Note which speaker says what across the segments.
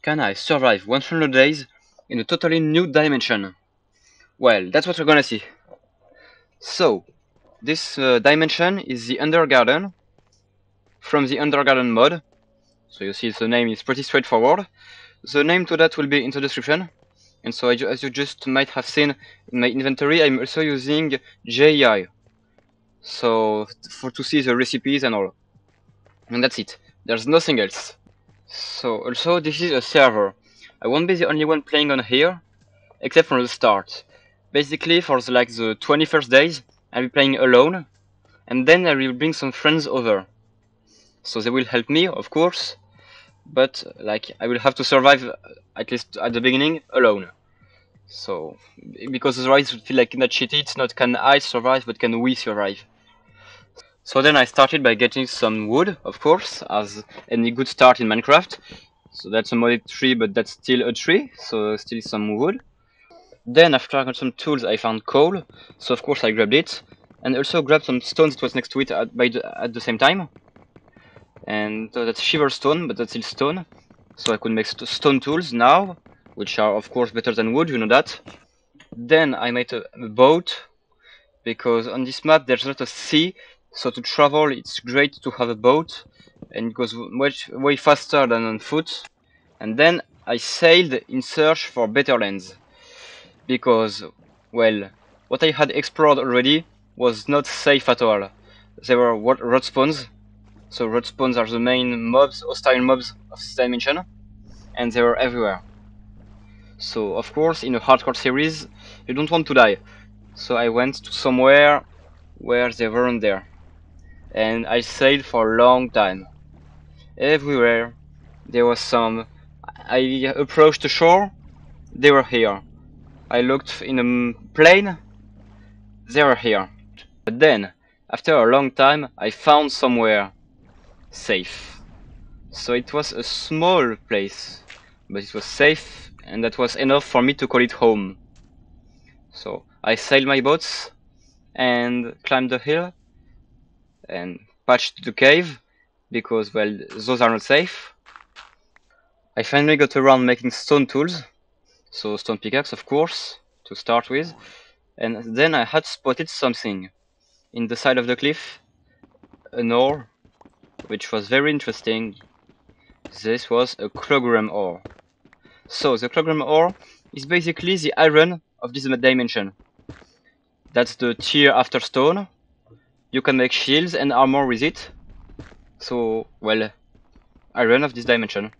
Speaker 1: Can I survive 100 days in a totally new dimension? Well, that's what we're gonna see. So, this dimension is the undergarden from the undergarden mod. So you see the name is pretty straightforward. The name to that will be in the description. And so as you just might have seen in my inventory, I'm also using JEI. So for to see the recipes and all. And that's it. There's nothing else. So also this is a server. I won't be the only one playing on here, except from the start. Basically for the 21st days, I'll be playing alone, and then I will bring some friends over. So they will help me, of course, but like I will have to survive at least at the beginning alone. So because otherwise it would feel like not cheaty. It's not can I survive, but can we survive? So then I started by getting some wood, of course, as any good start in Minecraft. So that's a modded tree, but that's still a tree, so still some wood. Then after I got some tools, I found coal, so of course I grabbed it, and also grabbed some stones that was next to it at the same time. And that's shiver stone, but that's still stone, so I could make stone tools now, which are of course better than wood, you know that. Then I made a boat, because on this map there's not a sea, so to travel it's great to have a boat, and it goes way faster than on foot. And then I sailed in search for better lands, because, well, what I had explored already was not safe at all. There were rot spawns, so rot spawns are the main mobs, hostile mobs of this dimension, and they were everywhere. So of course in a hardcore series you don't want to die, so I went to somewhere where they weren't there, and I sailed for a long time. Everywhere there was some. I approached the shore, they were here. I looked in a plane, they were here. But then, after a long time, I found somewhere safe. So it was a small place, but it was safe, and that was enough for me to call it home. So I sailed my boats and climbed the hill and patched the cave, because, well, those are not safe. I finally got around making stone tools, so stone pickaxe, of course, to start with. And then I had spotted something in the side of the cliff, an ore, which was very interesting. This was a clogram ore. So the clogram ore is basically the iron of this dimension. That's the tier after stone. You can make shields and armor with it. So, well, iron of this dimension.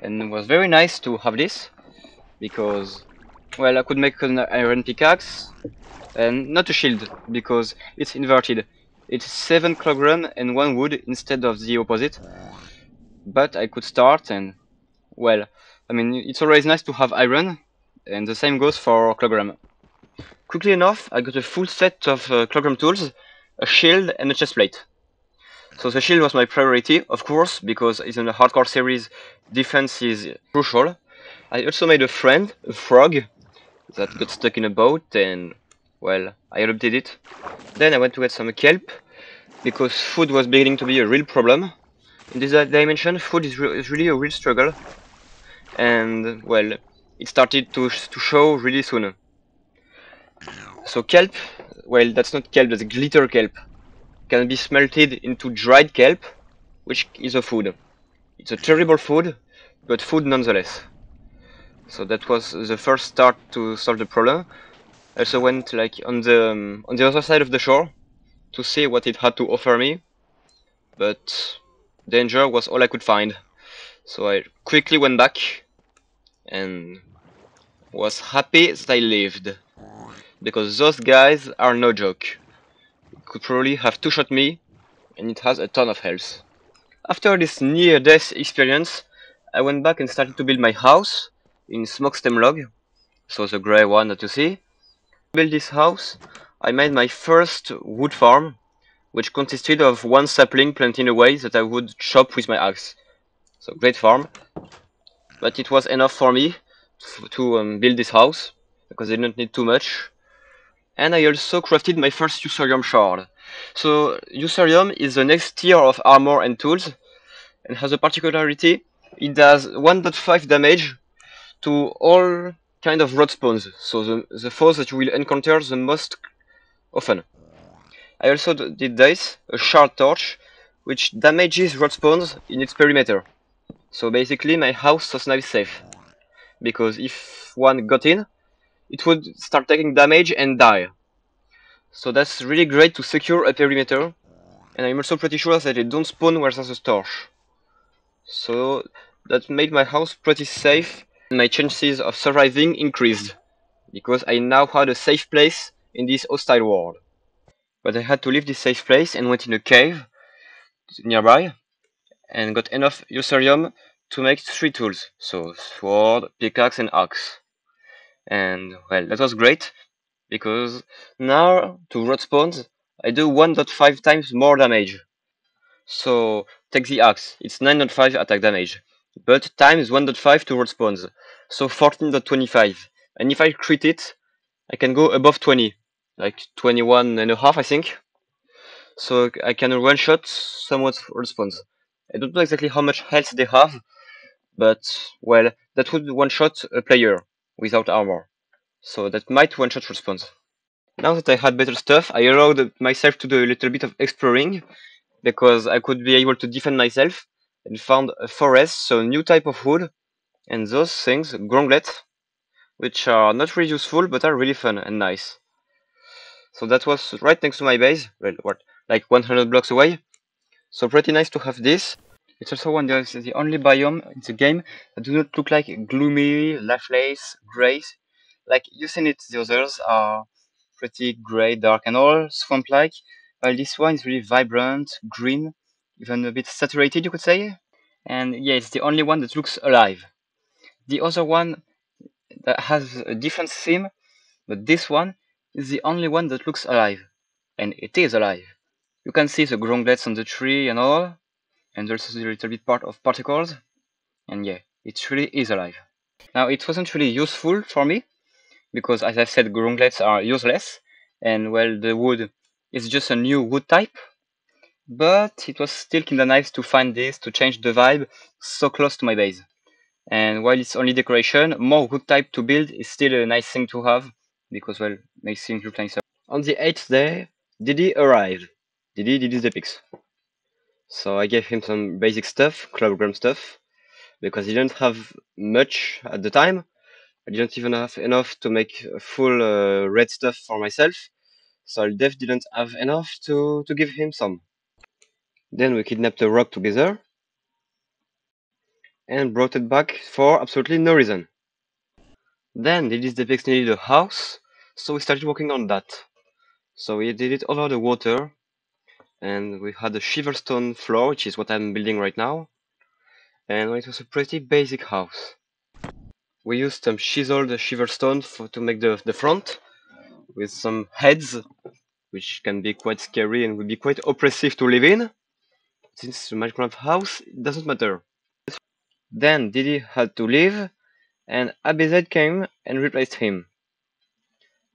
Speaker 1: And it was very nice to have this, because, well, I could make an iron pickaxe, and not a shield, because it's inverted. It's 7 clogram and 1 wood instead of the opposite. But I could start, and, well, I mean, it's always nice to have iron, and the same goes for clogram. Quickly enough, I got a full set of clogram tools, a shield, and a chestplate. So the shield was my priority, of course, because in a hardcore series, defense is crucial. I also made a friend, a frog, that got stuck in a boat, and, well, I adopted it. Then I went to get some kelp, because food was beginning to be a real problem. In this dimension, food is really a real struggle, and, well, it started to show really soon. So kelp, well, that's not kelp, that's glitter kelp, can be smelted into dried kelp, which is a food. It's a terrible food, but food nonetheless. So that was the first start to solve the problem. I also went like on the other side of the shore to see what it had to offer me, but danger was all I could find. So I quickly went back and was happy that I lived, because those guys are no joke. Could probably have two-shot me, and it has a ton of health. After this near-death experience, I went back and started to build my house in smokestem log, so the grey one that you see. To build this house, I made my first wood farm, which consisted of 1 sapling planted away that I would chop with my axe. So great farm, but it was enough for me to build this house, because I didn't need too much. And I also crafted my first Usurium shard. So Usurium is the next tier of armor and tools, and has a particularity It does 1.5 damage to all kind of road spawns, so the foes that you will encounter the most often. I also did this, a shard torch, which damages road spawns in its perimeter. So basically my house was now safe, because if one got in, it would start taking damage and die. So that's really great to secure a perimeter, and I'm also pretty sure that they don't spawn where there's a torch. So that made my house pretty safe, and my chances of surviving increased, because I now had a safe place in this hostile world. But I had to leave this safe place and went in a cave nearby, and got enough usurium to make 3 tools, so sword, pickaxe and axe. And well, that was great, because now to road spawns I do 1.5 times more damage. So take the axe, it's 9.5 attack damage, but times 1.5 to road spawns, so 14.25. And if I crit it, I can go above 20, like 21 and a half, I think. So I can one shot somewhat road spawns. I don't know exactly how much health they have, but well, that would one shot a player without armor. So that might one shot road spawns. Now that I had better stuff, I allowed myself to do a little bit of exploring, because I could be able to defend myself, and found a forest, so a new type of wood, and those things, gronglets, which are not really useful but are really fun and nice. So that was right next to my base, well, what, like 100 blocks away, so pretty nice to have this. It's also one of the only biome in the game that do not look like gloomy, lifeless, grays. Like you've seen it, the others are pretty grey, dark and all, swamp-like, while this one is really vibrant, green, even a bit saturated, you could say. And yeah, it's the only one that looks alive. The other one that has a different theme, but this one is the only one that looks alive. And it is alive. You can see the gronglets on the tree and all, and also the little bit part of particles. And yeah, it really is alive. Now, it wasn't really useful for me, because as I said, gronglets are useless, and well, the wood is just a new wood type, but it was still kinda nice to find this to change the vibe so close to my base. And while it's only decoration, more wood type to build is still a nice thing to have, because well, makes things look nicer. On the 8th day, Didi arrived. Didi the pix. So I gave him some basic stuff, kilogram stuff, because he didn't have much at the time. I didn't even have enough to make full red stuff for myself, so Def didn't have enough to give him some. Then we kidnapped a rock together, and brought it back for absolutely no reason. Then Lily's Depex needed a house, so we started working on that. So we did it over the water, and we had a shiverstone floor, which is what I'm building right now, and it was a pretty basic house. We used some chiseled shiverstone to make the front, with some heads, which can be quite scary and would be quite oppressive to live in. Since the Minecraft house, it doesn't matter. Then Didi had to leave, and ABZ came and replaced him.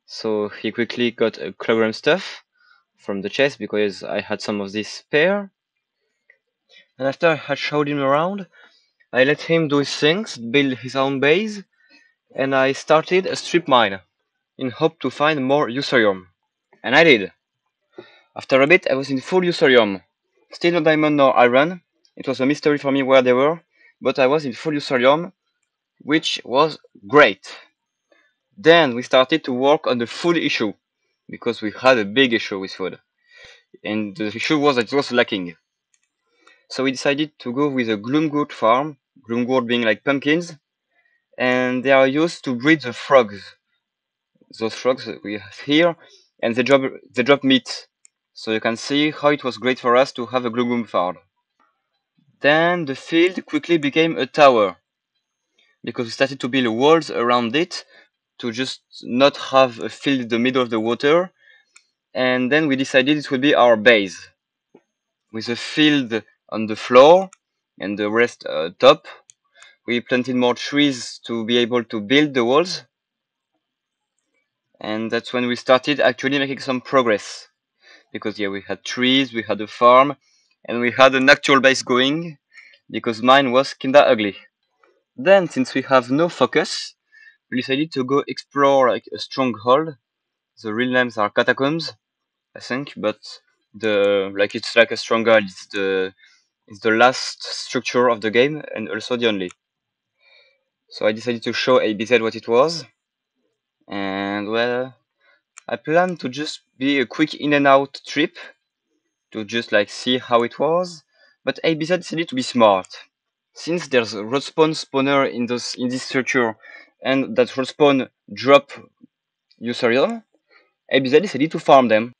Speaker 1: So he quickly got a kilogram stuff from the chest, because I had some of this spare. And after I had showed him around, I let him do his things, build his own base, and I started a strip mine in hope to find more usurium. And I did. After a bit, I was in full usurium. Still no diamond nor iron. It was a mystery for me where they were, but I was in full usurium, which was great. Then we started to work on the food issue, because we had a big issue with food. And the issue was that it was lacking. So we decided to go with a gloomgourd farm, gloomgourd being like pumpkins, and they are used to breed the frogs. Those frogs that we have here, and they drop meat. So you can see how it was great for us to have a gloomgourd farm. Then the field quickly became a tower, because we started to build walls around it to just not have a field in the middle of the water. And then we decided it would be our base, with a field on the floor and the rest top. We planted more trees to be able to build the walls, and that's when we started actually making some progress, because yeah, we had trees, we had a farm, and we had an actual base going, because mine was kinda ugly. Then, since we have no focus, we decided to go explore like a stronghold. The real names are catacombs, I think, but it's like a stronghold. It's the last structure of the game and also the only. So I decided to show ABZ what it was, and well, I plan to just be a quick in and out trip to just like see how it was, but ABZ decided to be smart. Since there's a respawn spawner in this structure, and that respawn drop Usarium, ABZ decided to farm them.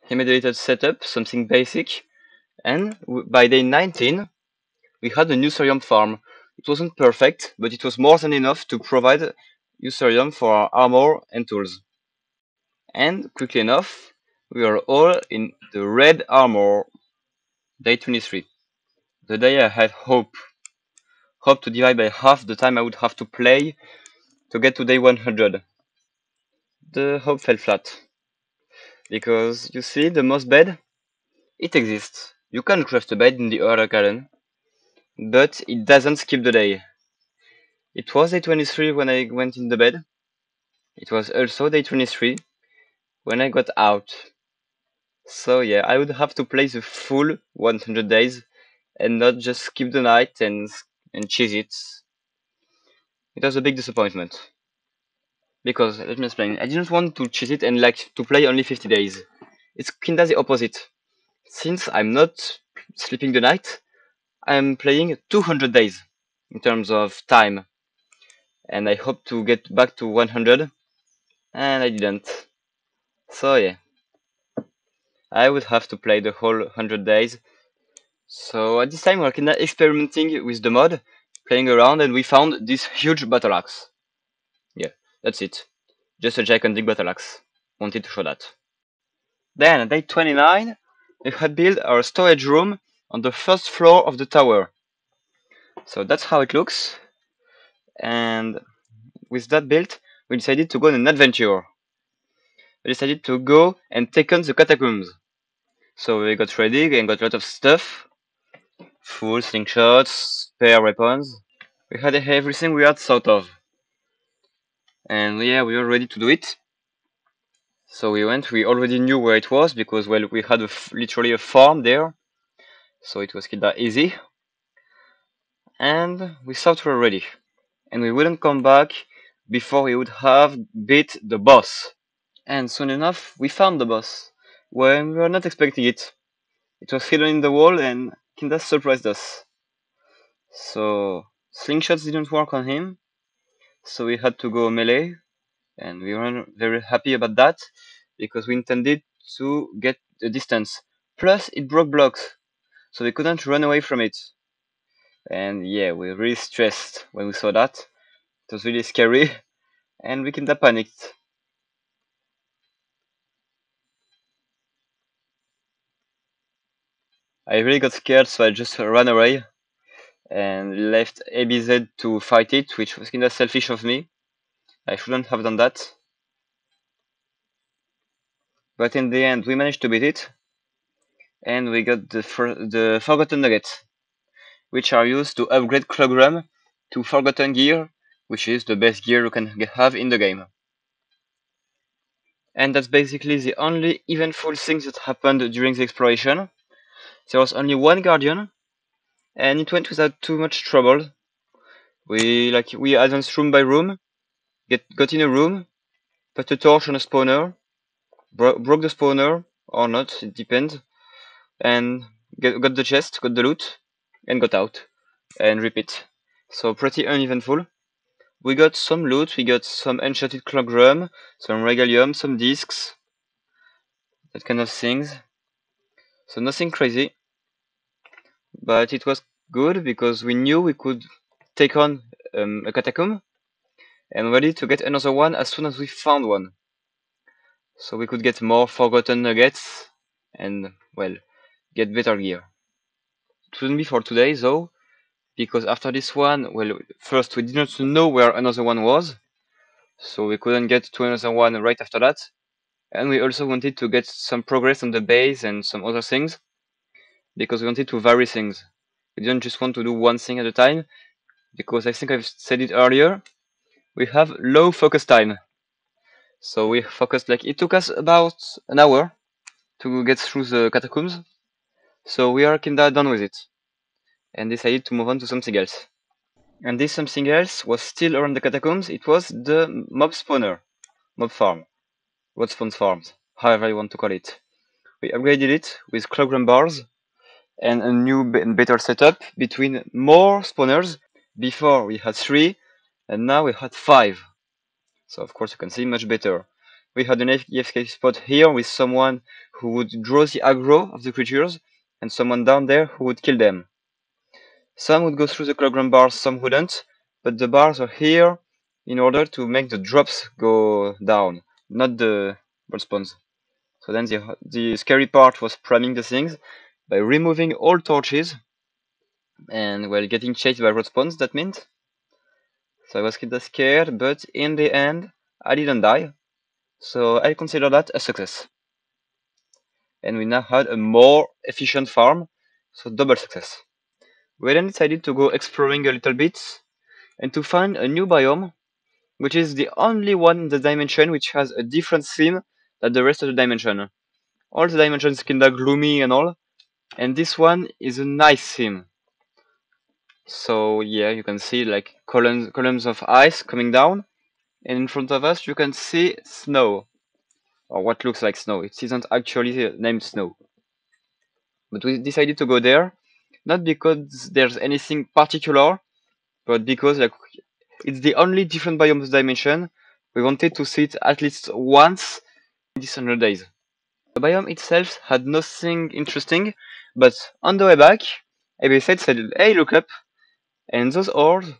Speaker 1: He made a little setup, something basic, and by day 19, we had a Usarium farm. It wasn't perfect, but it was more than enough to provide Usarium for our armor and tools. And quickly enough, we are all in the red armor, day 23. The day I had hope to divide by half the time I would have to play to get to day 100. The hope fell flat. Because, you see, the moss bed, it exists. You can craft a bed in the undergarden, but it doesn't skip the day. It was day 23 when I went in the bed. It was also day 23 when I got out. So yeah, I would have to play the full 100 days and not just skip the night and cheese it. It was a big disappointment. Because, let me explain, I didn't want to cheat it and like to play only 50 days. It's kinda the opposite. Since I'm not sleeping the night, I'm playing 200 days in terms of time. And I hope to get back to 100, and I didn't. So yeah, I would have to play the whole 100 days. So at this time we're kinda experimenting with the mod, playing around, and we found this huge battle axe. Yeah, that's it. Just a gigantic battle axe. Wanted to show that. Then, at day 29, we had built our storage room on the first floor of the tower. So that's how it looks. And with that built, we decided to go on an adventure. We decided to go and take on the catacombs. So we got ready and got a lot of stuff. Full slingshots, spare weapons. We had everything we had thought of. And yeah, we were ready to do it. So we went, we already knew where it was because, well, we had literally a farm there. So it was kinda easy. And we thought we were ready. And we wouldn't come back before we would have beat the boss. And soon enough, we found the boss, when we were not expecting it. It was hidden in the wall and kinda surprised us. So, slingshots didn't work on him, so we had to go melee, and we weren't very happy about that, because we intended to get the distance. Plus, it broke blocks, so we couldn't run away from it. And yeah, we were really stressed when we saw that. It was really scary, and we kinda panicked. I really got scared, so I just ran away and left ABZ to fight it, which was kinda selfish of me. I shouldn't have done that. But in the end, we managed to beat it, and we got the Forgotten Nuggets, which are used to upgrade Clogram to Forgotten Gear, which is the best gear you can have in the game. And that's basically the only eventful thing that happened during the exploration. There was only one Guardian, and it went without too much trouble. We advanced room by room, got in a room, put a torch on a spawner, broke the spawner or not, it depends, and got the chest, got the loot, and got out, and repeat. So pretty uneventful. We got some loot, we got some enchanted clogram, some regalium, some discs, that kind of things. So nothing crazy, but it was good because we knew we could take on a catacomb and ready to get another one as soon as we found one. So we could get more forgotten nuggets and, well, get better gear. It wouldn't be for today though, because after this one, well, first we didn't know where another one was, so we couldn't get to another one right after that. And we also wanted to get some progress on the base and some other things, because we wanted to vary things. We didn't just want to do one thing at a time, because I think I've said it earlier, we have low focus time. So we focused, like, it took us about an hour to get through the catacombs, so we are kinda done with it, and decided to move on to something else. And this something else was still around the catacombs. It was the mob spawner, mob farm, what spawns farms, however you want to call it. We upgraded it with cloakroom bars and a new and better setup between more spawners. Before we had 3, and now we had 5. So of course you can see much better. We had an AFK spot here with someone who would draw the aggro of the creatures, and someone down there who would kill them. Some would go through the cloakroom bars, some wouldn't, but the bars are here in order to make the drops go down, not the bird spawns. So then the scary part was priming the things by removing all torches, and well, getting chased by road spawns, that meant. So I was kinda scared, but in the end, I didn't die. So I consider that a success. And we now had a more efficient farm, so double success. We then decided to go exploring a little bit, and to find a new biome, which is the only one in the dimension which has a different theme than the rest of the dimension. All the dimensions kinda gloomy and all, and this one is a nice theme. So yeah, you can see like columns of ice coming down, and in front of us you can see snow, or what looks like snow. It isn't actually named snow. But we decided to go there, not because there's anything particular, but because like it's the only different biome dimension. We wanted to see it at least once in these 100 days. The biome itself had nothing interesting, but on the way back, AB said, "Hey, look up!" And those ores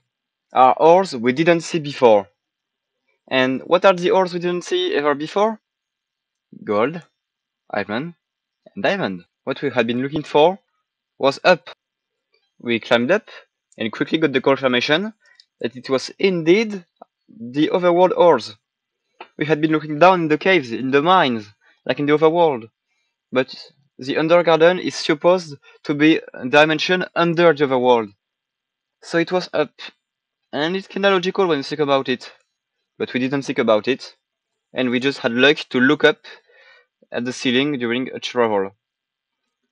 Speaker 1: are ores we didn't see before. And what are the ores we didn't see ever before? Gold, iron, and diamond. What we had been looking for was up. We climbed up and quickly got the confirmation that it was indeed the overworld ores. We had been looking down in the caves, in the mines, like in the overworld. But the undergarden is supposed to be a dimension under the overworld. So it was up. And it's kinda logical when you think about it. But we didn't think about it. And we just had luck to look up at the ceiling during a travel.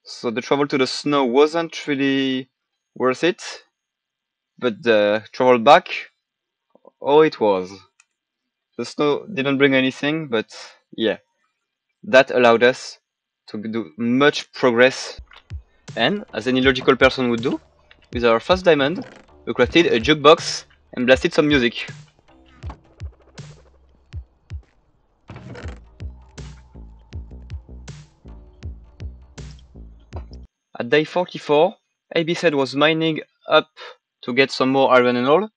Speaker 1: So the travel to the snow wasn't really worth it. But the travel back, oh, it was. The snow didn't bring anything, but yeah, that allowed us to do much progress. And, as any logical person would do, with our first diamond, we crafted a jukebox and blasted some music. At day 44, AB said was mining up to get some more iron and all,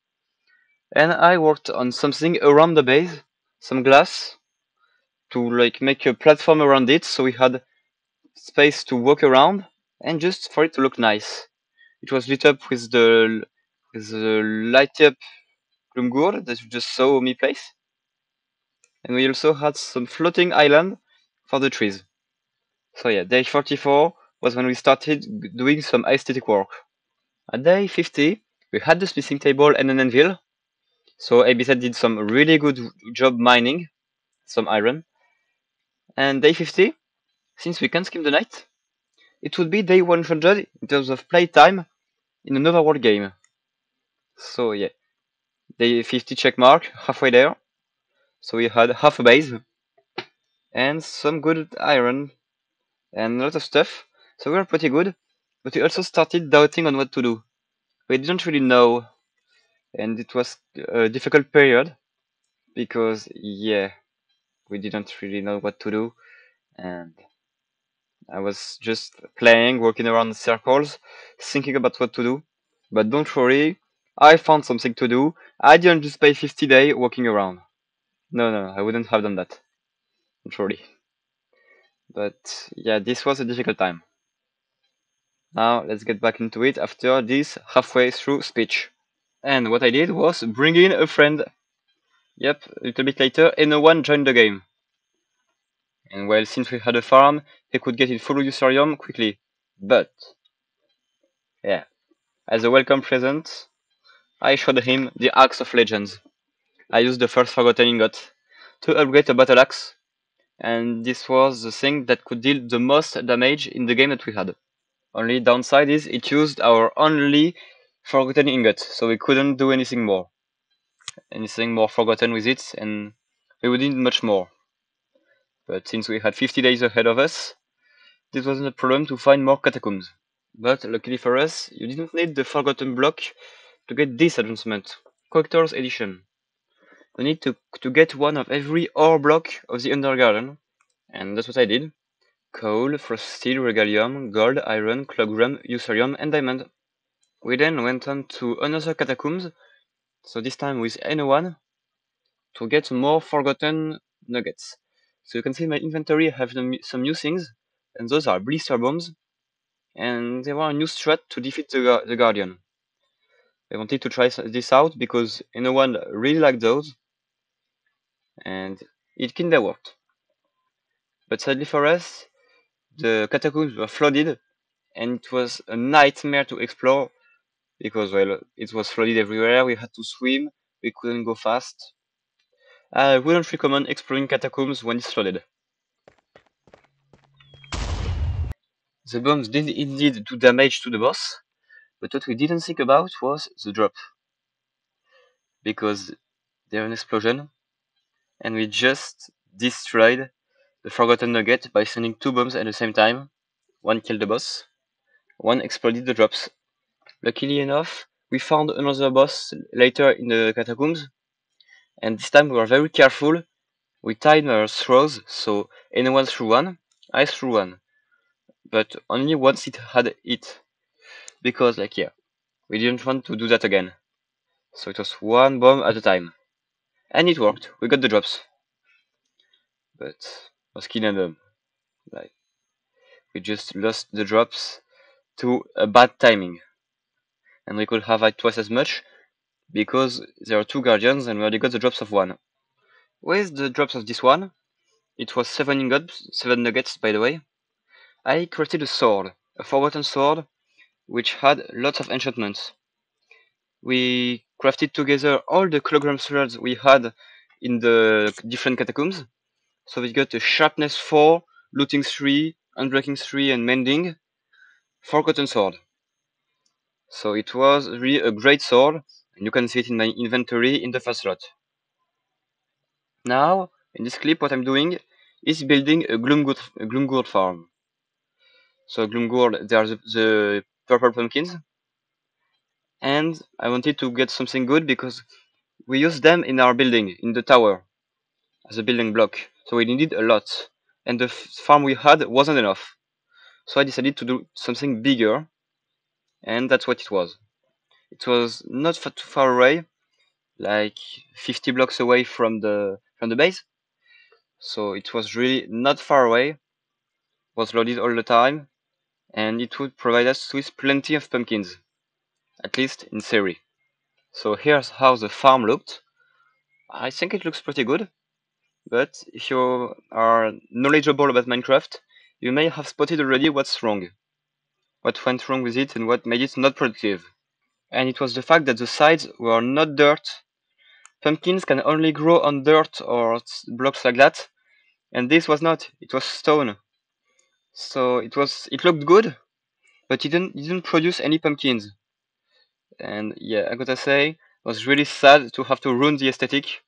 Speaker 1: and I worked on something around the base, some glass, to like make a platform around it so we had space to walk around and just for it to look nice. It was lit up with the light up Glumgur that you just saw me place. And we also had some floating island for the trees. So yeah, day 44 was when we started doing some aesthetic work. At day 50, we had the smithing table and an anvil. So Abisa did some really good job mining some iron. And day 50, since we can't skip the night, it would be day 100 in terms of playtime in an overworld game. So yeah, day 50 check mark, halfway there. So we had half a base and some good iron and a lot of stuff. So we were pretty good, but we also started doubting on what to do. We didn't really know, and it was a difficult period because yeah, we didn't really know what to do, and I was just playing, walking around in circles, thinking about what to do. But don't worry, I found something to do. I didn't just spend 50 days walking around. No, I wouldn't have done that. Don't worry. But yeah, this was a difficult time. Now let's get back into it after this halfway through speech. And what I did was bring in a friend. Yep, a little bit later, and no one joined the game. And well, since we had a farm, he could get in full usurium quickly. But, yeah, As a welcome present, I showed him the Axe of Legends. I used the first Forgotten Ingot to upgrade a battle axe, and this was the thing that could deal the most damage in the game that we had. Only downside is it used our only Forgotten Ingot, so we couldn't do anything more Forgotten with it, and we would need much more. But since we had 50 days ahead of us, this wasn't a problem to find more catacombs. But luckily for us, you didn't need the Forgotten block to get this advancement, Collector's Edition. You need to get one of every ore block of the Undergarden, and that's what I did. Coal, frost steel, regalium, gold, iron, clogram, usurium, and diamond. We then went on to another catacombs, so this time with anyone, to get more forgotten nuggets. So you can see in my inventory I have some new things, and those are blister bombs, and they were a new strat to defeat the Guardian. I wanted to try this out because anyone really liked those, and it kinda worked. But sadly for us, the catacombs were flooded, and it was a nightmare to explore because, well, it was flooded everywhere. We had to swim, we couldn't go fast. I wouldn't recommend exploring catacombs when it's flooded. The bombs did indeed do damage to the boss, but what we didn't think about was the drop. Because they're an explosion, and we just destroyed the Forgotten Nugget by sending two bombs at the same time. One killed the boss, one exploded the drops. Luckily enough, we found another boss later in the catacombs, and this time we were very careful. We timed our throws, so anyone threw one, I threw one, but only once it had hit, because yeah, we didn't want to do that again. So it was one bomb at a time, and it worked. We got the drops, but it was killing them. Like we just lost the drops to a bad timing, and we could have had twice as much because there are two guardians, and we already got the drops of one. With the drops of this one, it was 7 ingots, 7 nuggets by the way. I created a sword, a forgotten sword, which had lots of enchantments. We crafted together all the kilogram swords we had in the different catacombs. So we got a sharpness 4, looting 3, unbreaking 3, and mending. Forgotten sword. So it was really a great sword, and you can see it in my inventory in the first slot. Now, in this clip, what I'm doing is building a Gloomgourd farm. So Gloomgourd, they are the purple pumpkins, and I wanted to get something good because we used them in our building, in the tower, as a building block. So we needed a lot, and the farm we had wasn't enough. So I decided to do something bigger, and that's what it was. It was not too far away, like 50 blocks away from the base. So it was really not far away, was loaded all the time, and it would provide us with plenty of pumpkins, at least in theory. So here's how the farm looked. I think it looks pretty good, but if you are knowledgeable about Minecraft, you may have spotted already what's wrong. What went wrong with it and what made it not productive. And it was the fact that the sides were not dirt. Pumpkins can only grow on dirt or blocks like that, and this was not. It was stone. So it looked good, but it didn't produce any pumpkins. And yeah, I gotta say, it was really sad to have to ruin the aesthetic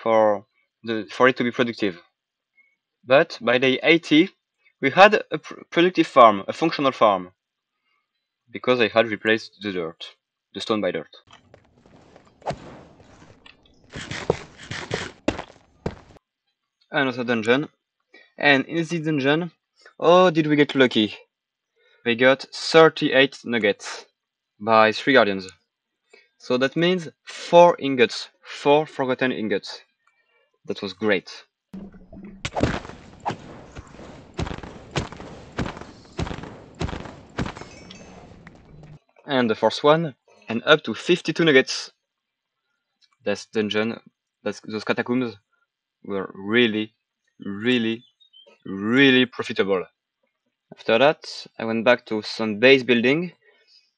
Speaker 1: for it to be productive. But by day 80, we had a productive farm, a functional farm, because I had replaced the dirt, the stone by dirt. Another dungeon, and in this dungeon, oh, did we get lucky? We got 38 nuggets by 3 guardians. So that means 4 ingots, 4 forgotten ingots. That was great. And the fourth one, and up to 52 nuggets. That dungeon, those catacombs were really, really, really profitable. After that, I went back to some base building,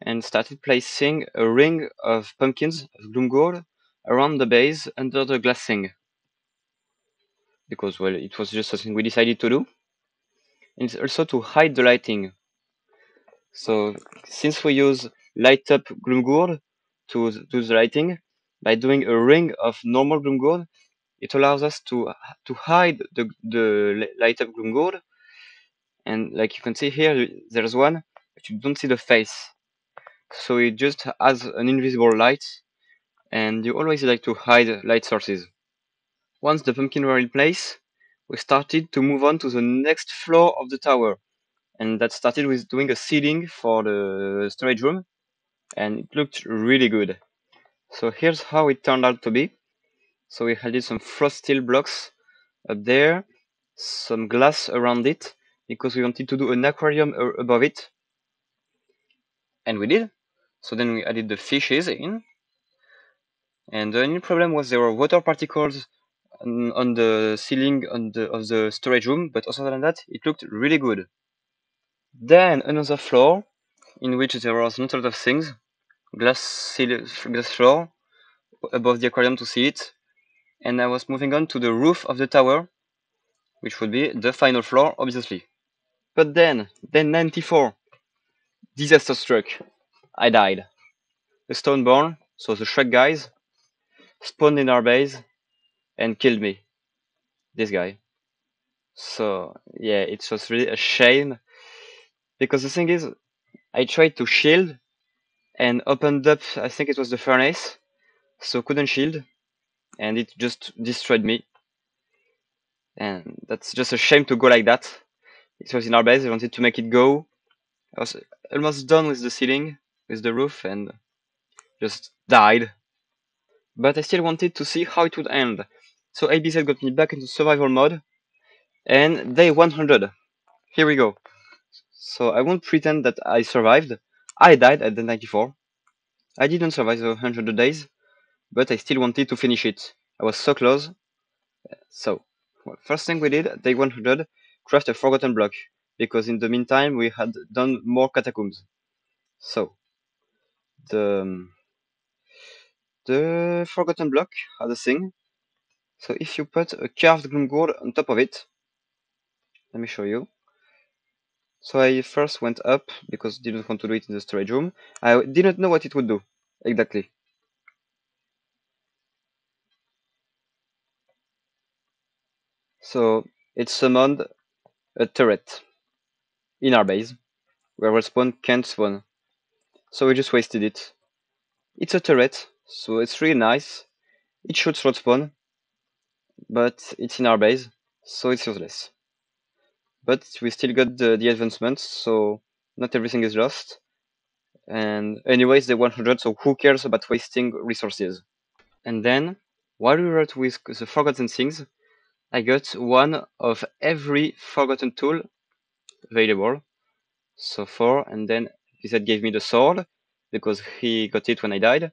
Speaker 1: and started placing a ring of pumpkins of gloom gold around the base under the glass thing. Because, well, it was just something we decided to do. And it's also to hide the lighting. So, since we use light up gloom gold to do the lighting, by doing a ring of normal gloom gold, it allows us to hide the light up gloom gold. And like you can see here, there's one, but you don't see the face. So it just has an invisible light, and you always like to hide light sources. Once the pumpkin were in place, we started to move on to the next floor of the tower, and that started with doing a ceiling for the storage room, and it looked really good. So here's how it turned out to be. So we added some frost steel blocks up there, some glass around it, because we wanted to do an aquarium above it, and we did. So then we added the fishes in, and the only problem was there were water particles on the ceiling of the storage room, but other than that, it looked really good. Then another floor in which there was not a lot of things, glass floor above the aquarium to see it, and I was moving on to the roof of the tower, which would be the final floor, obviously. But then 94, disaster struck. I died. The Stoneborn, so the Shrek guys, spawned in our base and killed me. This guy. So yeah, it was really a shame because the thing is, I tried to shield and opened up. I think it was the furnace, so couldn't shield, and it just destroyed me. And that's just a shame to go like that. It was in our base. I wanted to make it go. I was almost done with the ceiling, with the roof, and just died. But I still wanted to see how it would end. So ABZ got me back into survival mode, and day 100. Here we go. So I won't pretend that I survived. I died at the 94. I didn't survive the 100 days, but I still wanted to finish it. I was so close. So, well, first thing we did, day 100, craft a forgotten block, because in the meantime we had done more catacombs. So, the forgotten block had a thing. So if you put a carved gloom gourd on top of it, let me show you. So I first went up because I didn't want to do it in the storage room. I didn't know what it would do exactly. So it summoned a turret in our base where respawn can't spawn. So we just wasted it. It's a turret, so it's really nice. It shoots road spawn, but it's in our base, so it's useless. But we still got the advancements, so not everything is lost. And anyways, the 100, so who cares about wasting resources? And then, while we were with the forgotten things, I got one of every forgotten tool available. So 4, and then Lizard gave me the sword, because he got it when I died,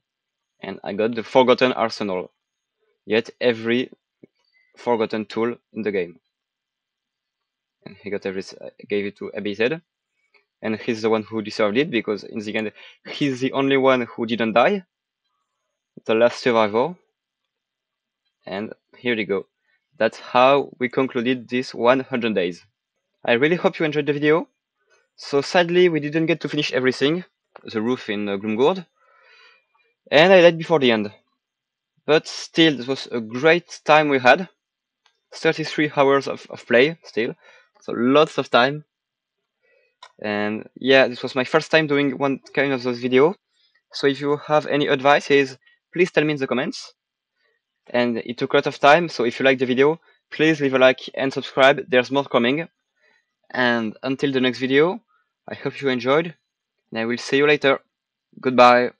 Speaker 1: and I got the forgotten arsenal. Yet every forgotten tool in the game. And he got gave it to ABZ, and he's the one who deserved it, because in the end, he's the only one who didn't die, the last survivor. And here you go. That's how we concluded this 100 days. I really hope you enjoyed the video. So sadly, we didn't get to finish everything, the roof in Gloomgourd, and I died before the end. But still, this was a great time we had. 33 hours of play, still. So lots of time. And yeah, this was my first time doing one kind of those videos. So if you have any advices, please tell me in the comments. And it took a lot of time, so if you like the video, please leave a like and subscribe. There's more coming. And until the next video, I hope you enjoyed, and I will see you later. Goodbye.